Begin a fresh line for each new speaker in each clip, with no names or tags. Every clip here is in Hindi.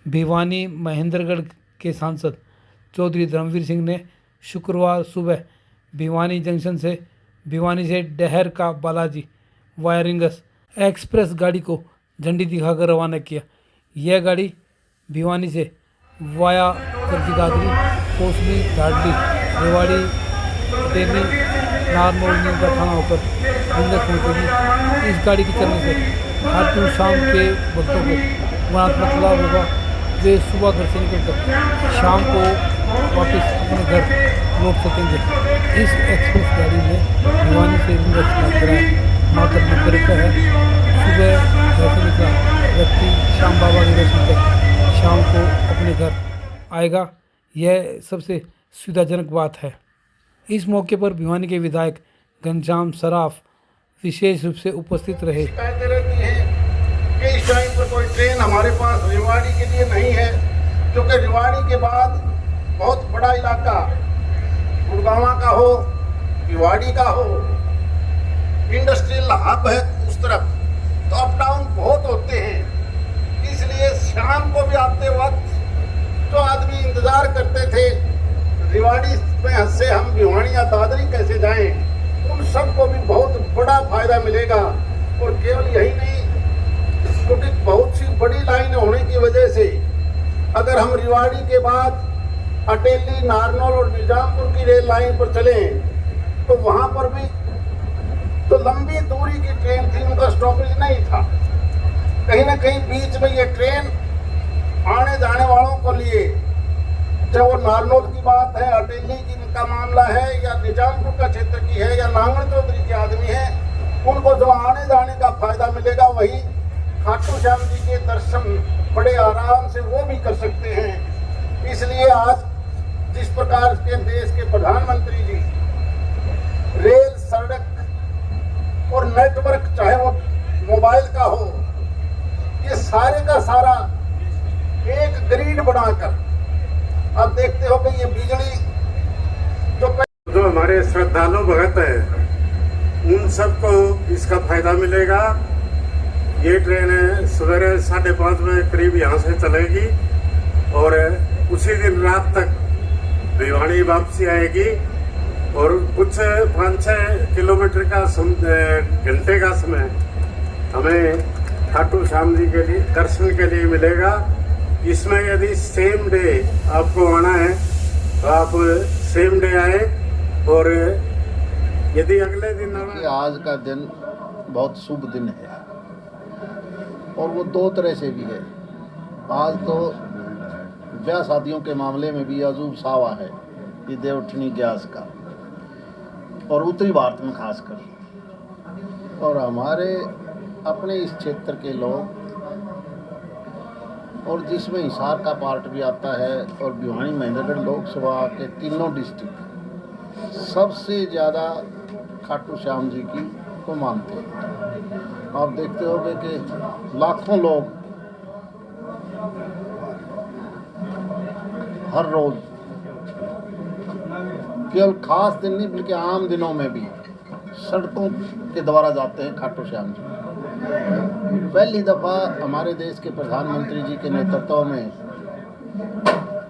भिवानी महेंद्रगढ़ के सांसद चौधरी धर्मवीर सिंह ने शुक्रवार सुबह भिवानी से डहर का बालाजी वायरिंगस एक्सप्रेस गाड़ी को झंडी दिखाकर रवाना किया। यह गाड़ी भिवानी से वाया कर्जी दादरी, कोसली, धाडली, रेवाड़ी, टेनी, नारनौल नीमका थाना होकर रिंगस पहुंचेगी। इस गाड़ी के चलने से खाटू शाम के भक्तों को गुणात्मक लाभ होगा। वे सुबह घर से निकलकर शाम को वापस अपने घर लौट सकेंगे। इस एक्सप्रेस गाड़ी में भिवानी से रिंगस का किराया मात्र 90 रुपये है। सुबह घर से निकला व्यक्ति श्याम बाबा के दर्शन कर शाम को अपने घर आएगा। यह सबसे सुविधाजनक बात है। इस मौके पर भिवानी के विधायक घनश्याम सराफ विशेष रूप से उपस्थित रहे।
शिकायतें रहती हैं कि इस टाइम पर कोई ट्रेन हमारे पास रेवाड़ी के लिए नहीं है, क्योंकि रेवाड़ी के बाद बहुत बड़ा इलाका गुड़गांव का हो, भिवाड़ी का हो, इंडस्ट्रियल हब है उस तरफ, तो अप डाउन बहुत होते हैं। इसलिए शाम को भी आते वक्त जो आदमी इंतजार करते थे रेवाड़ी में से हम भिवानी या दादरी कैसे जाएं, उन सबको भी बहुत बड़ा फायदा मिलेगा। और केवल यही नहीं, क्योंकि बहुत सी बड़ी लाइन होने की वजह से अगर हम रेवाड़ी के बाद अटेली, नारनौल और निजामपुर की रेल लाइन पर चलें तो वहां पर भी तो लंबी दूरी की ट्रेन थी, उनका स्टॉपेज नहीं था। कहीं ना कहीं बीच में ये ट्रेन आने जाने वालों को लिए, चाहे वो नारनौल की बात है, अटेली की का मामला है, या निजामपुर का क्षेत्र की है, या नांगल चौधरी के आदमी है, उनको जो आने जाने का फायदा मिलेगा वही खाटू श्याम जी के दर्शन बड़े आराम से वो भी कर सकते हैं। इसलिए आज जिस प्रकार के देश के प्रधानमंत्री जी रेल, सड़क और नेटवर्क, चाहे वो मोबाइल का हो, ये सारे का सारा एक ग्रिड बनाकर, अब देखते हो कि ये बिजली जो हमारे श्रद्धालु भगत है उन सबको इसका फायदा मिलेगा। ये ट्रेन सवेरे 5:30 में करीब यहाँ से चलेगी और उसी दिन रात तक भिवानी वापसी आएगी। और कुछ 5-6 किलोमीटर का घंटे का समय हमें खाटू श्याम जी के लिए दर्शन के लिए मिलेगा। इसमें यदि सेम डे आपको आना है तो आप सेम डे आए, और यदि अगले दिन
आज का दिन बहुत शुभ दिन है और वो दो तरह से भी है। आज तो ब्याह शादियों के मामले में भी अजूब सावा है कि देवउठनी गैस का, और उत्तरी भारत में खासकर, और हमारे अपने इस क्षेत्र के लोग, और जिसमें हिसार का पार्ट भी आता है, और भिवानी महेंद्रगढ़ लोकसभा के तीनों डिस्ट्रिक्ट सबसे ज़्यादा खाटू श्याम जी की को मानते हैं। आप देखते होंगे कि लाखों लोग हर रोज, केवल खास दिन नहीं बल्कि आम दिनों में भी सड़कों के द्वारा जाते हैं खाटू श्याम जी। पहली दफ़ा हमारे देश के प्रधानमंत्री जी के नेतृत्व में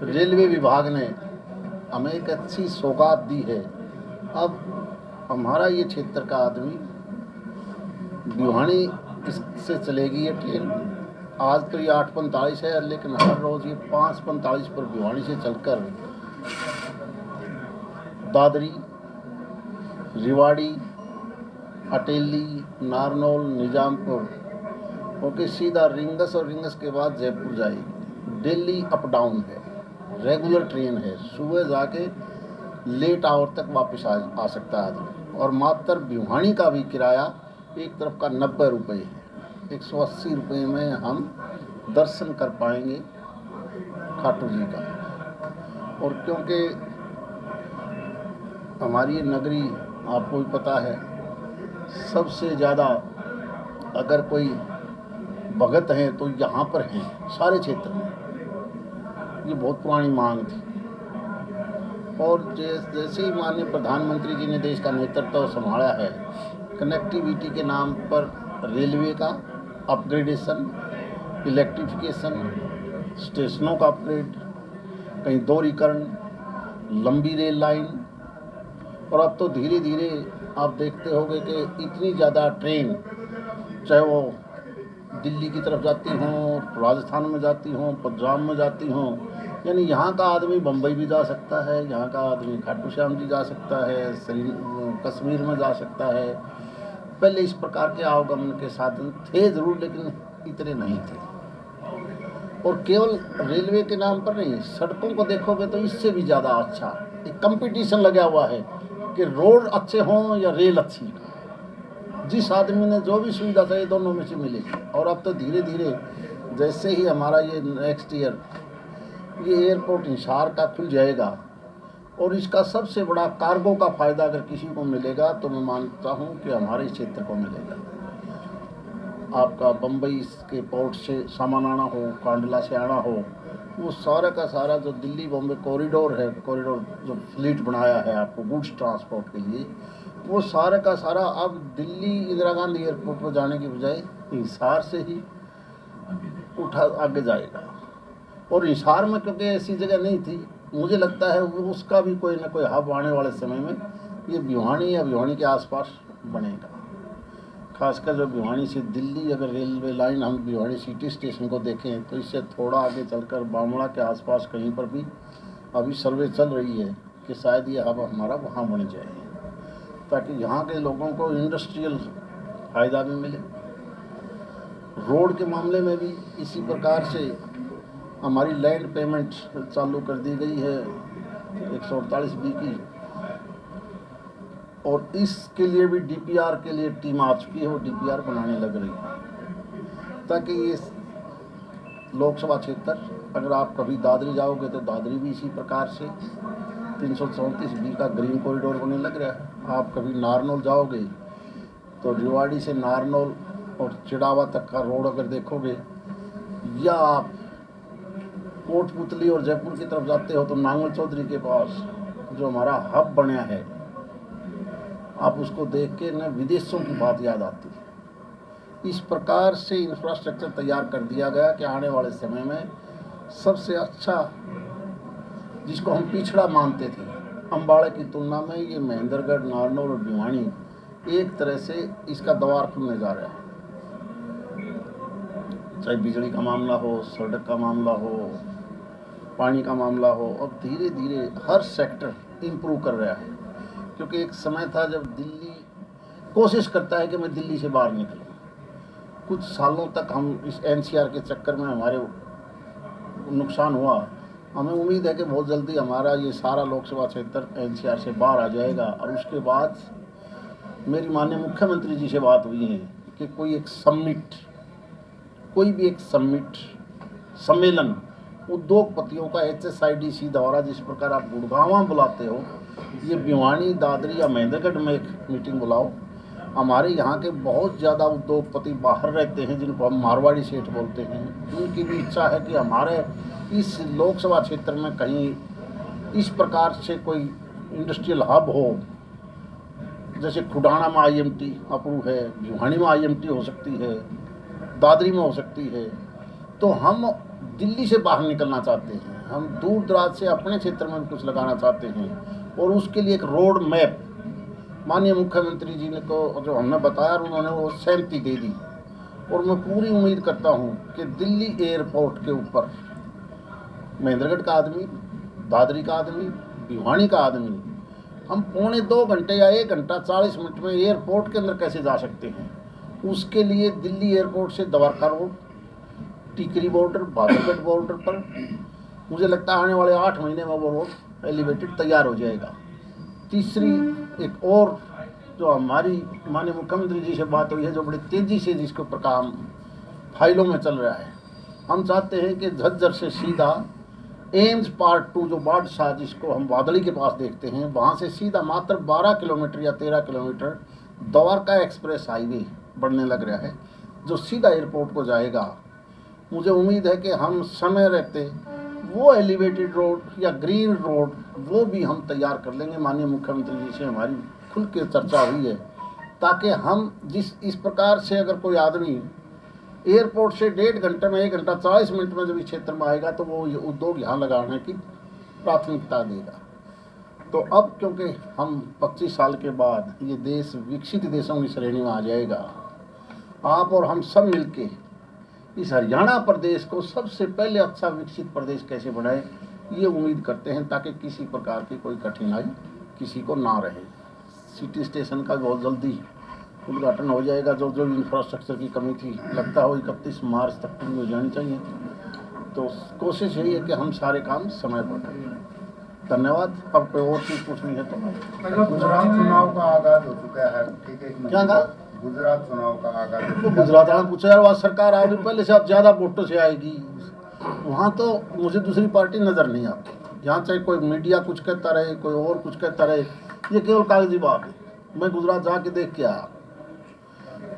रेलवे विभाग ने हमें एक अच्छी सौगात दी है। अब हमारा ये क्षेत्र का आदमी भिवानी से चलेगी ये ट्रेन। आज तो ये 8:45 है, लेकिन हर रोज़ ये 5:45 पर भिवानी से चलकर दादरी, रेवाड़ी, अटेली, नारनौल, निजामपुर होकर सीधा रिंगस, और रिंगस के बाद जयपुर जाएगी। दिल्ली अप डाउन है, रेगुलर ट्रेन है। सुबह जाके लेट आवर तक वापस आ सकता है आदमी। और मात्र भिवानी का भी किराया एक तरफ का 90 रुपये है। 180 रुपये में हम दर्शन कर पाएंगे खाटू जी का। और क्योंकि हमारी ये नगरी आपको भी पता है, सबसे ज़्यादा अगर कोई भगत हैं तो यहाँ पर हैं सारे क्षेत्र में। ये बहुत पुरानी मांग थी, और जैसे ही माननीय प्रधानमंत्री जी ने देश का नेतृत्व संभाला है, कनेक्टिविटी के नाम पर रेलवे का अपग्रेडेशन, इलेक्ट्रिफिकेशन स्टेशनों का अपग्रेड, कहीं दोहरीकरण, लंबी रेल लाइन, और अब तो धीरे धीरे आप देखते होंगे कि इतनी ज़्यादा ट्रेन, चाहे वो दिल्ली की तरफ जाती हों, राजस्थान में जाती हों, पंजाब में जाती हों, यानी यहाँ का आदमी बम्बई भी जा सकता है, यहाँ का आदमी खाटू श्याम जी जा सकता है, कश्मीर में जा सकता है। पहले इस प्रकार के आवागमन के साधन थे ज़रूर, लेकिन इतने नहीं थे। और केवल रेलवे के नाम पर नहीं, सड़कों को देखोगे तो इससे भी ज़्यादा अच्छा एक कंपटीशन लगा हुआ है कि रोड अच्छे हों या रेल अच्छी। जिस आदमी ने जो भी सुविधा चाहिए दोनों में से मिलेगी। और अब तो धीरे धीरे जैसे ही हमारा ये नेक्स्ट ईयर ये एयरपोर्ट हिसार का खुल जाएगा, और इसका सबसे बड़ा कार्गो का फ़ायदा अगर किसी को मिलेगा तो मैं मानता हूँ कि हमारे क्षेत्र को मिलेगा। आपका बम्बई के पोर्ट से सामान आना हो, कांडला से आना हो, वो सारा का सारा जो दिल्ली बॉम्बे कॉरिडोर है, कॉरिडोर जो फ्लीट बनाया है आपको गुड्स ट्रांसपोर्ट के लिए, वो सारा का सारा अब दिल्ली इंदिरा गांधी एयरपोर्ट पर जाने की बजाय हिसार से ही उठा आगे जाएगा। और हिसार में क्योंकि ऐसी जगह नहीं थी, मुझे लगता है वो उसका भी कोई ना कोई हब आने वाले समय में ये भिवानी या भिवानी के आसपास बनेगा। खासकर जो भिवानी से दिल्ली अगर रेलवे लाइन हम भिवानी सिटी स्टेशन को देखें तो इससे थोड़ा आगे चलकर बामड़ा के आसपास कहीं पर भी अभी सर्वे चल रही है कि शायद ये हब हमारा वहाँ बन जाए, ताकि यहाँ के लोगों को इंडस्ट्रियल फ़ायदा भी मिले। रोड के मामले में भी इसी प्रकार से हमारी लैंड पेमेंट चालू कर दी गई है 148B की, और इसके लिए भी DPR के लिए टीम आ चुकी है, वो DPR बनाने लग रही है, ताकि ये लोकसभा क्षेत्र, अगर आप कभी दादरी जाओगे तो दादरी भी इसी प्रकार से 334B का ग्रीन कॉरिडोर बनने लग रहा है। आप कभी नारनौल जाओगे तो रेवाड़ी से नारनौल और चिड़ावा तक का रोड अगर देखोगे, या आप कोटपुतली और जयपुर की तरफ जाते हो तो नांगल चौधरी के पास जो हमारा हब बना है, आप उसको देख के न विदेशों की बात याद आती है। इस प्रकार से इंफ्रास्ट्रक्चर तैयार कर दिया गया कि आने वाले समय में सबसे अच्छा, जिसको हम पिछड़ा मानते थे अम्बाड़े की तुलना में, ये महेंद्रगढ़, नारनौल और भिवानी एक तरह से इसका द्वार खुलने जा रहा है। चाहे बिजली का मामला हो, सड़क का मामला हो, पानी का मामला हो, अब धीरे धीरे हर सेक्टर इम्प्रूव कर रहा है। क्योंकि एक समय था जब दिल्ली कोशिश करता है कि मैं दिल्ली से बाहर निकलूं। कुछ सालों तक हम इस NCR के चक्कर में हमारे नुकसान हुआ। हमें उम्मीद है कि बहुत जल्दी हमारा ये सारा लोकसभा क्षेत्र NCR से बाहर आ जाएगा। और उसके बाद मेरी माननीय मुख्यमंत्री जी से बात हुई है कि कोई एक समिट, कोई भी एक समिट, सम्मेलन उद्योगपतियों का HSIDC द्वारा, जिस प्रकार आप गुड़गांव बुलाते हो, ये भिवानी, दादरी या महेंद्रगढ़ में एक मीटिंग बुलाओ। हमारे यहाँ के बहुत ज़्यादा उद्योगपति बाहर रहते हैं, जिनको हम मारवाड़ी सेठ बोलते हैं, उनकी भी इच्छा है कि हमारे इस लोकसभा क्षेत्र में कहीं इस प्रकार से कोई इंडस्ट्रियल हब हो। जैसे खुडाना में IMT अप्रूव है, भिवानी में IMT हो सकती है, दादरी में हो सकती है। तो हम दिल्ली से बाहर निकलना चाहते हैं, हम दूर दराज से अपने क्षेत्र में कुछ लगाना चाहते हैं, और उसके लिए एक रोड मैप माननीय मुख्यमंत्री जी ने को जो हमने बताया, उन्होंने वो सहमति दे दी। और मैं पूरी उम्मीद करता हूँ कि दिल्ली एयरपोर्ट के ऊपर महेंद्रगढ़ का आदमी, दादरी का आदमी, भिवानी का आदमी, हम 1.25 घंटे या 1 घंटा 40 मिनट में एयरपोर्ट के अंदर कैसे जा सकते हैं। उसके लिए दिल्ली एयरपोर्ट से द्वारका रोड, टिकरी बॉर्डर, बादलगढ़ बॉर्डर पर मुझे लगता है आने वाले 8 महीने में वो रोड एलिवेटेड तैयार हो जाएगा। तीसरी एक और जो हमारी माननीय मुख्यमंत्री जी से बात हुई है, जो बड़ी तेज़ी से जिसके ऊपर काम फाइलों में चल रहा है, हम चाहते हैं कि झज्जर से सीधा एम्स पार्ट 2 जो बादशाह, जिसको हम वादड़ी के पास देखते हैं, वहाँ से सीधा मात्र 12 किलोमीटर या 13 किलोमीटर द्वारका एक्सप्रेस हाईवे बनने लग रहा है, जो सीधा एयरपोर्ट को जाएगा। मुझे उम्मीद है कि हम समय रहते वो एलिवेटेड रोड या ग्रीन रोड वो भी हम तैयार कर लेंगे। माननीय मुख्यमंत्री जी से हमारी खुल के चर्चा हुई है, ताकि हम इस प्रकार से अगर कोई आदमी एयरपोर्ट से 1.5 घंटे में 1 घंटा 40 मिनट में जब इस क्षेत्र में आएगा तो वो ये उद्योग यहाँ लगाने की प्राथमिकता देगा। तो अब क्योंकि हम 25 साल के बाद ये देश विकसित देशों की श्रेणी में आ जाएगा, आप और हम सब मिलके इस हरियाणा प्रदेश को सबसे पहले अच्छा विकसित प्रदेश कैसे बनाए, ये उम्मीद करते हैं, ताकि किसी प्रकार की कोई कठिनाई किसी को ना रहे। सिटी स्टेशन का बहुत जल्दी उद्घाटन हो जाएगा। जो जो इंफ्रास्ट्रक्चर की कमी थी, लगता हो 31 मार्च तक पूरी हो जानी चाहिए। तो कोशिश यही है कि हम सारे काम समय पर करें। धन्यवाद। अब कोई और चीज़ पूछनी है तो
गुजरात चुनाव का आगाज हो चुका है, ठीक है?
क्या कहा?
गुजरात चुनाव का आगाज हो
तो
चुका है।
गुजरात वाला पूछा यार, वहाँ सरकार आओगी पहले से, अब ज़्यादा वोटों से आएगी। वहाँ तो मुझे दूसरी पार्टी नज़र नहीं आती। यहाँ चाहे कोई मीडिया कुछ कहता रहे, कोई और कुछ कहता रहे, ये केवल कागजी बात है। मैं गुजरात जाके देख के आया।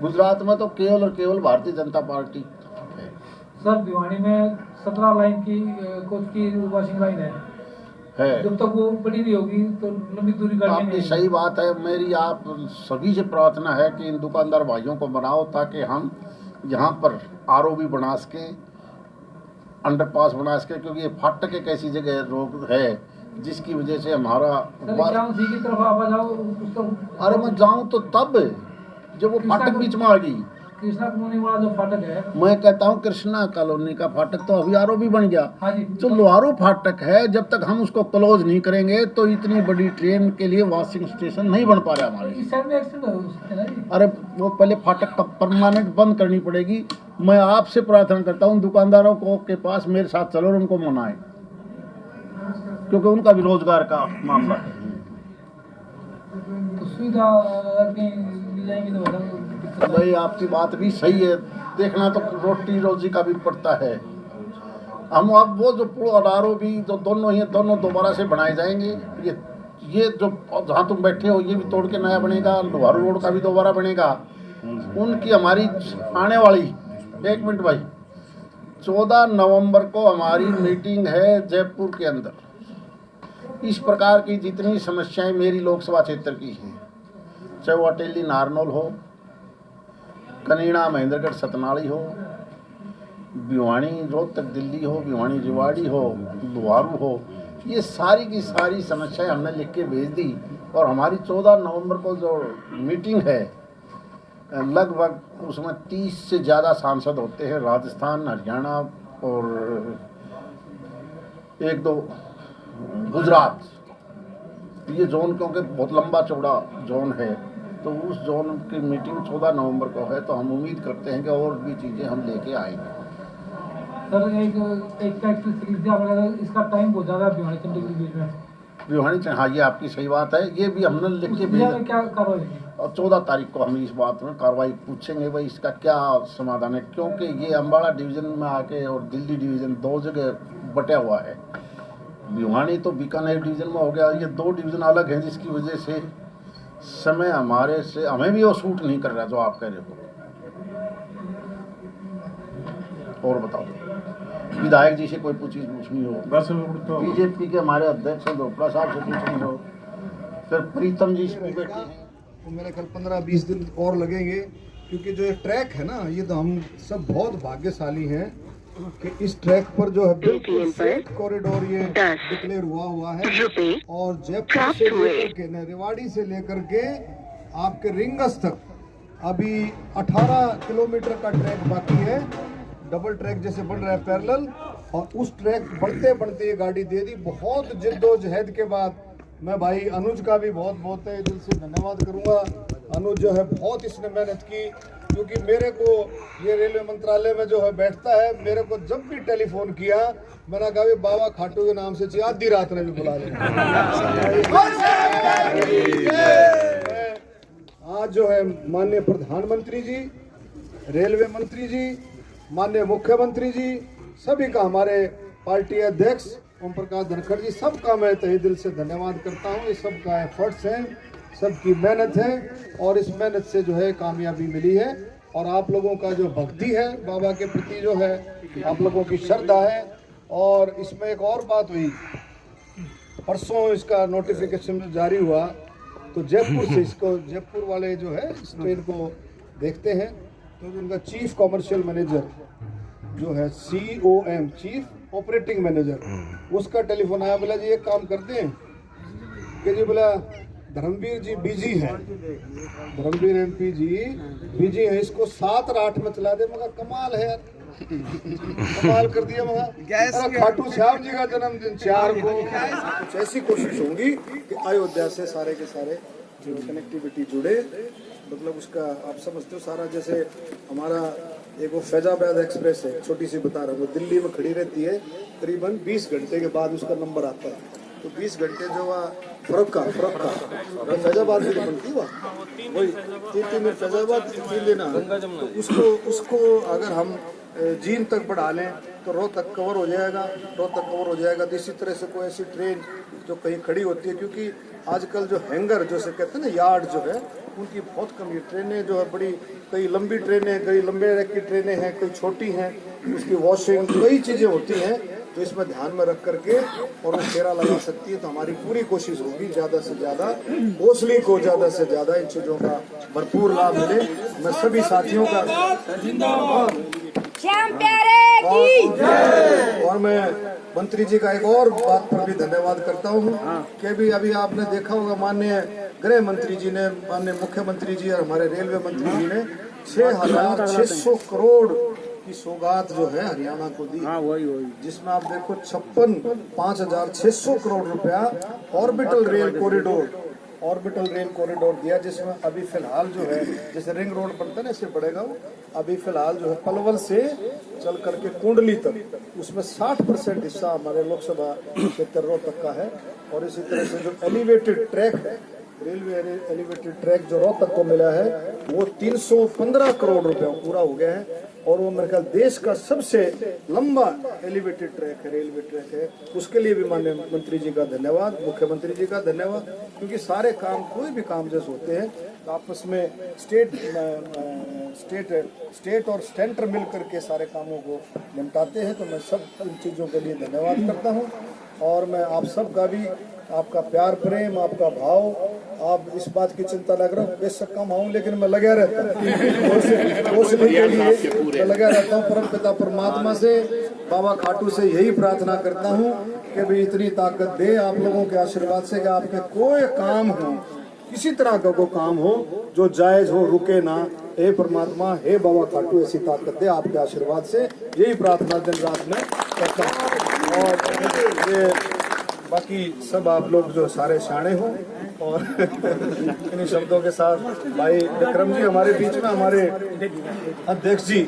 गुजरात में तो केवल और केवल भारतीय जनता पार्टी है।
सर भिवानी में 17 लाइन की कोच की वॉशिंग लाइन है, जब तक वो बड़ी नहीं होगी तो लंबी दूरी गाड़ियाँ
आपकी
नहीं
सही बात है। मेरी आप सभी से प्रार्थना है कि इन दुकानदार भाइयों को बनाओ, ताकि हम यहाँ पर ROB बना सके, अंडरपास बना सके, क्योंकि ये फाटक एक ऐसी जगह रोग है जिसकी वजह से हमारा
की तरफ आप जाओ उसका।
अरे मैं जाऊँ तो तब जब वो फाटक बीच में आ गई।
कृष्णा कॉलोनी वाला जो फाटक है,
मैं कहता हूँ कृष्णा कॉलोनी का फाटक तो अभी ROB बन गया।
हाँ जी,
जो लोहारू फाटक है, जब तक हम उसको क्लोज नहीं करेंगे तो इतनी बड़ी ट्रेन के लिए वॉशिंग स्टेशन नहीं बन पा रहा हमारे।
इस साइड में एक्सीडेंट हो सकते हैं ना जी।
अरे वो पहले फाटक का परमानेंट बंद करनी पड़ेगी। मैं आपसे प्रार्थना करता हूँ दुकानदारों को के पास मेरे साथ चलो और उनको मनाएं, क्योंकि उनका भी रोजगार का मामला है।
तो सुविधा ली जाएंगी तो दिक्कत
भाई आपकी बात भी सही है, देखना तो रोटी रोजी का भी पड़ता है। हम अब वो जो पुल और ROB जो दोनों ही दोनों दोबारा से बनाए जाएंगे। ये जो जहाँ तुम बैठे हो ये भी तोड़ के नया बनेगा, लोहारू रोड का भी दोबारा बनेगा। उनकी हमारी आने वाली 1 मिनट भाई 14 नवंबर को हमारी मीटिंग है जयपुर के अंदर। इस प्रकार की जितनी समस्याएं मेरी लोकसभा क्षेत्र की हैं, चाहे वो अटेली नारनौल हो, कनीड़ा महेंद्रगढ़ सतनाली हो, भिवानी रोहतक दिल्ली हो, भिवानी रिवाड़ी हो, लोहारू हो, ये सारी की सारी समस्याएं हमने लिख के भेज दी। और हमारी 14 नवंबर को जो मीटिंग है, लगभग उसमें 30 से ज़्यादा सांसद होते हैं, राजस्थान, हरियाणा और 1-2 गुजरात। ये जोन क्योंकि बहुत लंबा चौड़ा जोन है, तो उस जोन की मीटिंग 14 नवंबर को है। तो हम उम्मीद करते हैं कि और भी चीज़ें हम लेके आएंगे।
सर एक इसका टाइम बहुत ज़्यादा है भिवानी चंडीगढ़ के बीच में।
भिवानी, हाँ ये आपकी सही बात है। ये भी हमने लिख के भेजा।
क्या कार्रवाई की?
और 14 तारीख को हम इस बात में कार्रवाई पूछेंगे भाई इसका क्या समाधान है, क्योंकि ये अम्बाड़ा डिवीज़न में आके और दिल्ली डिवीज़न 2 जगह बटा हुआ है। भिवानी तो बीकानेर डिवीज़न में हो गया, ये 2 डिवीज़न अलग हैं, जिसकी वजह से समय हमारे से हमें भी वो सूट नहीं कर रहा जो आप कह रहे हो। और बताओ विधायक जी से कोई चीज़ पूछनी हो,
बस
बीजेपी के हमारे अध्यक्ष धोपड़ा साहब से पूछनी हो, फिर प्रीतम जी से बैठे हैं।
तो मेरे ख्याल 15-20 दिन और लगेंगे, क्योंकि जो ये ट्रैक है ना, ये तो हम सब बहुत भाग्यशाली हैं कि इस ट्रैक पर जो है बिल्कुल सेफ कॉरिडोर ये डिक्लेयर हुआ है। और जयपुर से लेकर के रेवाड़ी से लेकर के आपके रिंगस तक अभी 18 किलोमीटर का ट्रैक बाकी है। डबल ट्रैक जैसे बन रहा है पैरेलल, और उस ट्रैक बढ़ते बढ़ते ये गाड़ी दे दी। बहुत जिद्दोजहद के बाद मैं भाई अनुज का भी बहुत बहुत दिल से धन्यवाद करूंगा। अनुज जो है बहुत इसने मेहनत की, क्योंकि मेरे को ये रेलवे मंत्रालय में जो है बैठता है, मेरे को जब भी टेलीफोन किया मैंने कहा भी बाबा खाटू के नाम से चाहिए, आधी रात में भी बुला लेंगे। आज जो है माननीय प्रधानमंत्री जी, रेलवे मंत्री जी, माननीय मुख्यमंत्री जी, सभी का, हमारे पार्टी अध्यक्ष ओम प्रकाश धनखड़ जी, सबका मैं तहे दिल से धन्यवाद करता हूँ। ये सबका एफर्ट्स हैं, सबकी मेहनत है, और इस मेहनत से जो है कामयाबी मिली है। और आप लोगों का जो भक्ति है बाबा के प्रति, जो है आप लोगों की श्रद्धा है। और इसमें एक और बात हुई, परसों इसका नोटिफिकेशन जारी हुआ, तो जयपुर से इसको, जयपुर वाले जो है इस ट्रेन को देखते हैं, तो इनका चीफ कॉमर्शियल मैनेजर जो है COM चीफ ऑपरेटिंग मैनेजर, उसका टेलीफोन आया, बोला जी एक काम करते हैं कि जी बोला धर्मवीर जी बिजी हैं, धर्मवीर MP जी बिजी हैं, इसको 7 और 8 में चला दे। मगर कमाल है यार, कमाल कर दिया। मगर खाटू श्याम जी का जन्मदिन 4 को, कुछ ऐसी कोशिश होगी कि अयोध्या से सारे के सारे जो कनेक्टिविटी जुड़े। मतलब उसका आप समझते हो सारा, जैसे हमारा एक वो फैजाबाद एक्सप्रेस है, छोटी सी बता रहा हूँ, वो दिल्ली में खड़ी रहती है, करीबन 20 घंटे के बाद उसका नंबर आता है। तो 20 घंटे जो वह फर्क का फैजाबाद में बनती है, वही 3 दिन फैजाबाद 3 दिन, तो उसको अगर हम जींद तक बढ़ा लें तो रोहतक कवर हो जाएगा, रोहतक कवर हो जाएगा। तो इसी तरह से कोई ऐसी ट्रेन जो कहीं खड़ी होती है, क्योंकि आजकल जो हैंगर जो से कहते हैं ना, यार्ड जो है, उनकी बहुत कम है। ट्रेनें जो है बड़ी, कई लंबी ट्रेनें, कई लंबे रैक की ट्रेनें हैं, कई छोटी हैं, उसकी वॉशिंग कई चीज़ें होती हैं जो इसमें ध्यान में रख करके और वो फेरा लगा सकती है। तो हमारी पूरी कोशिश होगी ज़्यादा से ज़्यादा कोसली को ज़्यादा से ज़्यादा इन चीज़ों का भरपूर लाभ मिले। मैं सभी साथियों का और मैं मंत्री जी का एक और बात पर भी धन्यवाद करता हूँ कि भी अभी आपने देखा होगा, माननीय गृह मंत्री जी ने, माननीय मुख्यमंत्री जी और हमारे रेलवे मंत्री जी ने 6,600 करोड़ की सौगात जो है हरियाणा को दी, जिसमें आप देखो 5,600 करोड़ रुपया ऑर्बिटल रेल कॉरिडोर दिया, जिसमें अभी फिलहाल जो है, जैसे रिंग रोड बनता है ना, इससे बढ़ेगा वो। अभी फिलहाल जो है पलवल से चल करके कुंडली तक, उसमें 60% हिस्सा हमारे लोकसभा क्षेत्र रोहतक का है। और इसी तरह से जो एलिवेटेड ट्रैक है, रेलवे एलिवेटेड ट्रैक जो रोहतक को मिला है, वो 315 करोड़ रुपया पूरा हो गया है। और वो मेरे ख्याल देश का सबसे लंबा एलिवेटेड ट्रैक है, रेलवे ट्रैक है। उसके लिए भी माननीय मंत्री जी का धन्यवाद, मुख्यमंत्री जी का धन्यवाद, क्योंकि सारे काम, कोई भी काम जैसे होते हैं तो आपस में स्टेट और सेंटर मिल करके सारे कामों को निपटाते हैं। तो मैं सब इन चीज़ों के लिए धन्यवाद करता हूँ। और मैं आप सब का भी, आपका प्यार प्रेम, आपका भाव, आप इस बात की चिंता लग रहा हूँ, बेशक कम आऊँ लेकिन मैं लगा रहता हूँ, मैं लगा रहता हूँ। परम पिता परमात्मा से, बाबा खाटू से यही प्रार्थना करता हूँ कि भाई इतनी ताकत दे आप लोगों के आशीर्वाद से कि आपके कोई काम हो, किसी तरह का कोई काम हो जो जायज हो, रुके ना। हे परमात्मा, हे बाबा खाटू, ऐसी ताकत दे आपके आशीर्वाद से, यही प्रार्थना दिन रात में करता हूँ। और ये बाकी सब आप लोग जो सारे शाणे हो। और इन्हीं शब्दों के साथ भाई विक्रम जी हमारे बीच में, हमारे अध्यक्ष जी,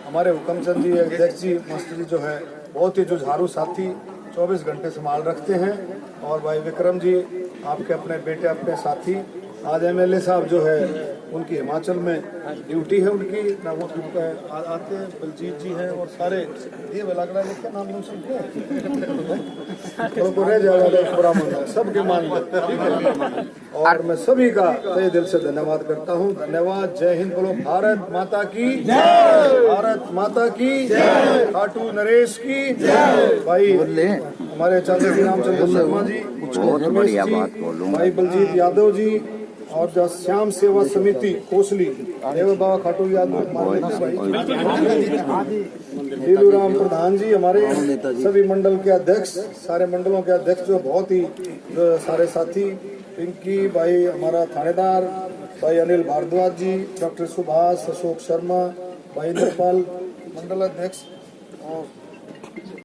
हमारे हुकमचंद जी अध्यक्ष जी, मास्टर जी जो है बहुत ही जुझारू साथी, 24 घंटे संभाल रखते हैं। और भाई विक्रम जी आपके अपने बेटे, अपने साथी, आज MLA साहब जो है उनकी हिमाचल में ड्यूटी है उनकी, ना वो आते हैं, बलजीत जी हैं और सारे ये लग रहा है क्या नाम है उनको रह जाएगा सबके मान लो। और मैं सभी का तहे दिल से धन्यवाद करता हूँ। धन्यवाद। जय हिंद। बोलो भारत माता की जय, भारत माता की जय, खाटू नरेश की जय। भाई हमारे चाचा जी रामचंद्र शर्मा जी, भाई बलजीत यादव जी, और जो श्याम सेवा समिति कोसली, बाबा खाटू यादव, लीलू राम प्रधान जी, हमारे सभी मंडल के अध्यक्ष, सारे मंडलों के अध्यक्ष जो बहुत ही जो सारे साथी, पिंकी भाई, हमारा थानेदार भाई अनिल भारद्वाज जी, डॉक्टर सुभाष, अशोक शर्मा, भाई इंद्रपाल मंडल अध्यक्ष, और